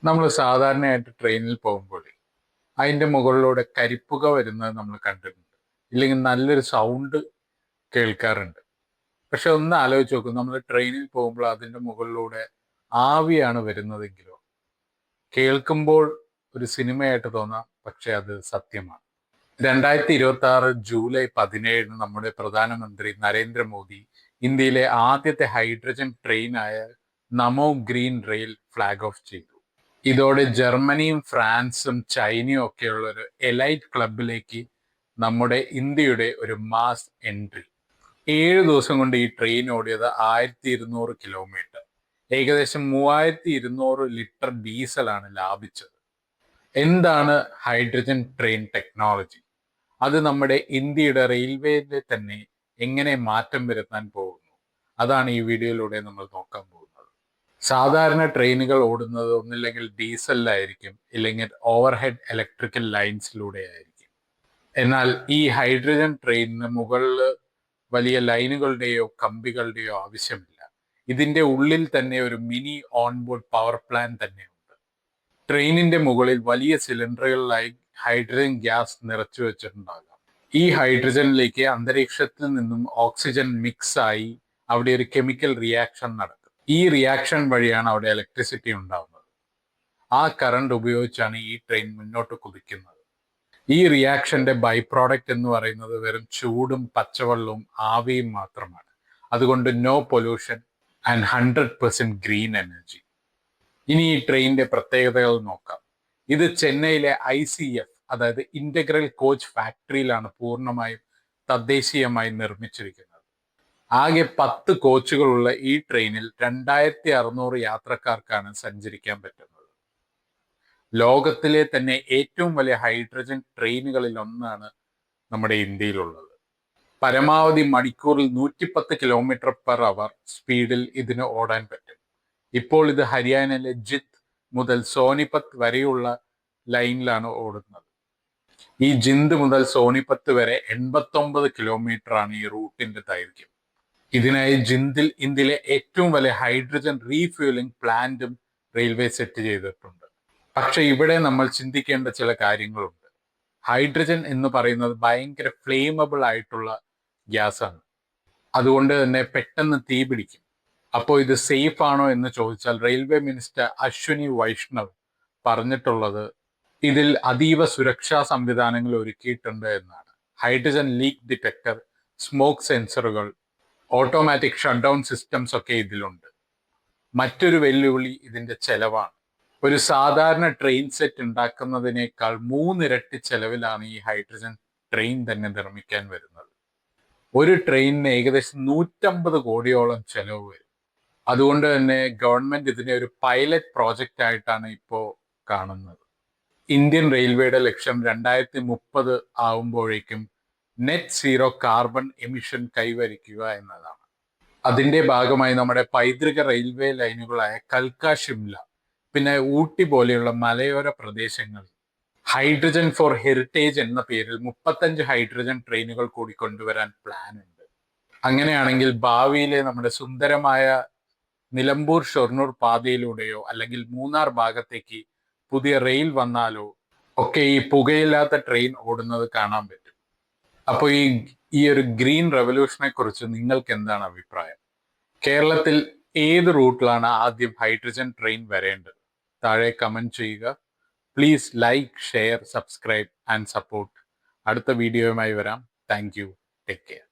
നമ്മൾ സാധാരണയായിട്ട് ട്രെയിനിൽ പോകുമ്പോൾ അതിൻ്റെ മുകളിലൂടെ കരിപ്പുക വരുന്നത് നമ്മൾ കണ്ടിട്ടുണ്ട്. ഇല്ലെങ്കിൽ നല്ലൊരു സൗണ്ട് കേൾക്കാറുണ്ട്. പക്ഷെ ഒന്ന് ആലോചിച്ച് നോക്കും, നമ്മൾ ട്രെയിനിൽ പോകുമ്പോൾ അതിൻ്റെ മുകളിലൂടെ ആവിയാണ് വരുന്നതെങ്കിലോ. കേൾക്കുമ്പോൾ ഒരു സിനിമയായിട്ട് തോന്നാം, പക്ഷെ അത് സത്യമാണ്. 2026 ജൂലൈ 17 നമ്മുടെ പ്രധാനമന്ത്രി നരേന്ദ്രമോദി ഇന്ത്യയിലെ ആദ്യത്തെ ഹൈഡ്രജൻ ട്രെയിനായ നമോ ഗ്രീൻ റെയിൽ ഫ്ലാഗ് ഓഫ് ചെയ്തു. ഇതോടെ ജർമ്മനിയും ഫ്രാൻസും ചൈനയും ഒക്കെയുള്ള ഒരു എലൈറ്റ് ക്ലബിലേക്ക് നമ്മുടെ ഇന്ത്യയുടെ ഒരു മാസ് എൻട്രി. 7 ദിവസം കൊണ്ട് ഈ ട്രെയിൻ ഓടിയത് 1200 കിലോമീറ്റർ. ഏകദേശം 3200 ലിറ്റർ ഡീസലാണ് ലാഭിച്ചത്. എന്താണ് ഹൈഡ്രജൻ ട്രെയിൻ ടെക്നോളജി? അത് നമ്മുടെ ഇന്ത്യയുടെ റെയിൽവേയിലെ തന്നെ എങ്ങനെ മാറ്റം വരുത്താൻ പോകുന്നു? അതാണ് ഈ വീഡിയോയിലൂടെ നമ്മൾ നോക്കാൻ പോകുന്നത്. സാധാരണ ട്രെയിനുകൾ ഓടുന്നത് ഒന്നില്ലെങ്കിൽ ഡീസലിലായിരിക്കും, ഇല്ലെങ്കിൽ ഓവർഹെഡ് ഇലക്ട്രിക്കൽ ലൈൻസിലൂടെ ആയിരിക്കും. എന്നാൽ ഈ ഹൈഡ്രജൻ ട്രെയിനിന് മുകളിൽ വലിയ ലൈനുകളുടെയോ കമ്പികളുടെയോ ആവശ്യമില്ല. ഇതിന്റെ ഉള്ളിൽ തന്നെ ഒരു മിനി ഓൺബോർഡ് പവർ പ്ലാന്റ് തന്നെയുണ്ട്. ട്രെയിനിന്റെ മുകളിൽ വലിയ സിലിണ്ടറുകളിലായി ഹൈഡ്രജൻ ഗ്യാസ് നിറച്ചു വെച്ചിട്ടുണ്ടാകാം. ഈ ഹൈഡ്രജനിലേക്ക് അന്തരീക്ഷത്തിൽ നിന്നും ഓക്സിജൻ മിക്സ് ആയി അവിടെ ഒരു കെമിക്കൽ റിയാക്ഷൻ നടക്കും. ഈ റിയാക്ഷൻ വഴിയാണ് അവിടെ ഇലക്ട്രിസിറ്റി ഉണ്ടാവുന്നത്. ആ കറണ്ട് ഉപയോഗിച്ചാണ് ഈ ട്രെയിൻ മുന്നോട്ട് കുതിക്കുന്നത്. ഈ റിയാക്ഷന്റെ ബൈ പ്രോഡക്റ്റ് എന്ന് പറയുന്നത് വെറും ചൂടും പച്ചവെള്ളവും ആവിയും മാത്രമാണ്. അതുകൊണ്ട് no pollution and 100% green energy. ഇനി ഈ ട്രെയിനിന്റെ പ്രത്യേകതകൾ നോക്കാം. ഇത് ചെന്നൈയിലെ ICF, അതായത് ഇന്റഗ്രൽ കോച്ച് ഫാക്ടറിയിലാണ് പൂർണ്ണമായും തദ്ദേശീയമായി നിർമ്മിച്ചിരിക്കുന്നത്. ആകെ 10 കോച്ചുകളുള്ള ഈ ട്രെയിനിൽ 2600 യാത്രക്കാർക്കാണ് സഞ്ചരിക്കാൻ പറ്റുന്നത്. ലോകത്തിലെ തന്നെ ഏറ്റവും വലിയ ഹൈഡ്രജൻ ട്രെയിനുകളിൽ ഒന്നാണ് നമ്മുടെ ഇന്ത്യയിലുള്ളത്. പരമാവധി മണിക്കൂറിൽ 110 km/h സ്പീഡിൽ ഇതിന് ഓടാൻ പറ്റും. ഇപ്പോൾ ഇത് ഹരിയാനയിലെ ജിന്ദ് മുതൽ സോനിപത്ത് വരെയുള്ള ലൈനിലാണ് ഓടുന്നത്. ഈ ജിന്ദ് മുതൽ സോനിപത്ത് വരെ 89 കിലോമീറ്ററാണ് ഈ റൂട്ടിന്റെ ദൈർഘ്യം. ഇതിനായി ജിന്ദിൽ ഇന്ത്യയിലെ ഏറ്റവും വലിയ ഹൈഡ്രജൻ റീഫ്യൂലിംഗ് പ്ലാന്റും റെയിൽവേ സെറ്റ് ചെയ്തിട്ടുണ്ട്. പക്ഷെ ഇവിടെ നമ്മൾ ചിന്തിക്കേണ്ട ചില കാര്യങ്ങളുണ്ട്. ഹൈഡ്രജൻ എന്ന് പറയുന്നത് ഭയങ്കര ഫ്ലെയിമബിൾ ആയിട്ടുള്ള ഗ്യാസാണ്. അതുകൊണ്ട് തന്നെ പെട്ടെന്ന് തീ പിടിക്കും. അപ്പോൾ ഇത് സേഫ് ആണോ എന്ന് ചോദിച്ചാൽ റെയിൽവേ മിനിസ്റ്റർ അശ്വിനി വൈഷ്ണവ് പറഞ്ഞിട്ടുള്ളത് ഇതിൽ അതീവ സുരക്ഷാ സംവിധാനങ്ങൾ ഒരുക്കിയിട്ടുണ്ട് എന്നാണ്. ഹൈഡ്രജൻ ലീക്ക് ഡിറ്റക്ടർ, സ്മോക്ക് സെൻസറുകൾ, ഓട്ടോമാറ്റിക് ഷട്ട് ഡൗൺ സിസ്റ്റംസ് ഒക്കെ ഇതിലുണ്ട്. മറ്റൊരു വെല്ലുവിളി ഇതിന്റെ ചെലവാണ്. ഒരു സാധാരണ ട്രെയിൻ സെറ്റ് ഉണ്ടാക്കുന്നതിനേക്കാൾ 3 ഇരട്ടി ചെലവിലാണ് ഈ ഹൈഡ്രജൻ ട്രെയിൻ തന്നെ നിർമ്മിക്കാൻ വരുന്നത്. ഒരു ട്രെയിനിന് ഏകദേശം 150 കോടിയോളം ചെലവ് വരും. അതുകൊണ്ട് തന്നെ ഗവൺമെന്റ് ഇതിനെ ഒരു പൈലറ്റ് പ്രോജക്റ്റ് ആയിട്ടാണ് ഇപ്പോൾ കാണുന്നത്. ഇന്ത്യൻ റെയിൽവേയുടെ ലക്ഷ്യം 2030 ആവുമ്പോഴേക്കും നെറ്റ് സീറോ കാർബൺ എമിഷൻ കൈവരിക്കുക എന്നതാണ്. അതിന്റെ ഭാഗമായി നമ്മുടെ പൈതൃക റെയിൽവേ ലൈനുകളായ കൽക്ക, ഷിംല, പിന്നെ ഊട്ടി പോലെയുള്ള മലയോര പ്രദേശങ്ങളിൽ ഹൈഡ്രജൻ ഫോർ ഹെറിറ്റേജ് എന്ന പേരിൽ 35 ഹൈഡ്രജൻ ട്രെയിനുകൾ കൂടി കൊണ്ടുവരാൻ പ്ലാൻ ഉണ്ട്. അങ്ങനെയാണെങ്കിൽ ഭാവിയിലെ നമ്മുടെ സുന്ദരമായ നിലമ്പൂർ ഷൊർണൂർ പാതയിലൂടെയോ അല്ലെങ്കിൽ മൂന്നാർ ഭാഗത്തേക്ക് പുതിയ റെയിൽ വന്നാലോ ഒക്കെ ഈ പുകയില്ലാത്ത ട്രെയിൻ ഓടുന്നത് കാണാൻ പറ്റും. അപ്പോൾ ഈ ഒരു ഗ്രീൻ റെവല്യൂഷനെ കുറിച്ച് നിങ്ങൾക്ക് എന്താണ് അഭിപ്രായം? കേരളത്തിൽ ഏത് റൂട്ടിലാണ് ആദ്യം ഹൈഡ്രജൻ ട്രെയിൻ വരേണ്ടത്? താഴെ കമന്റ് ചെയ്യുക. Please like, share, subscribe and support. അടുത്ത വീഡിയോയുമായി വരാം. Thank you. Take care.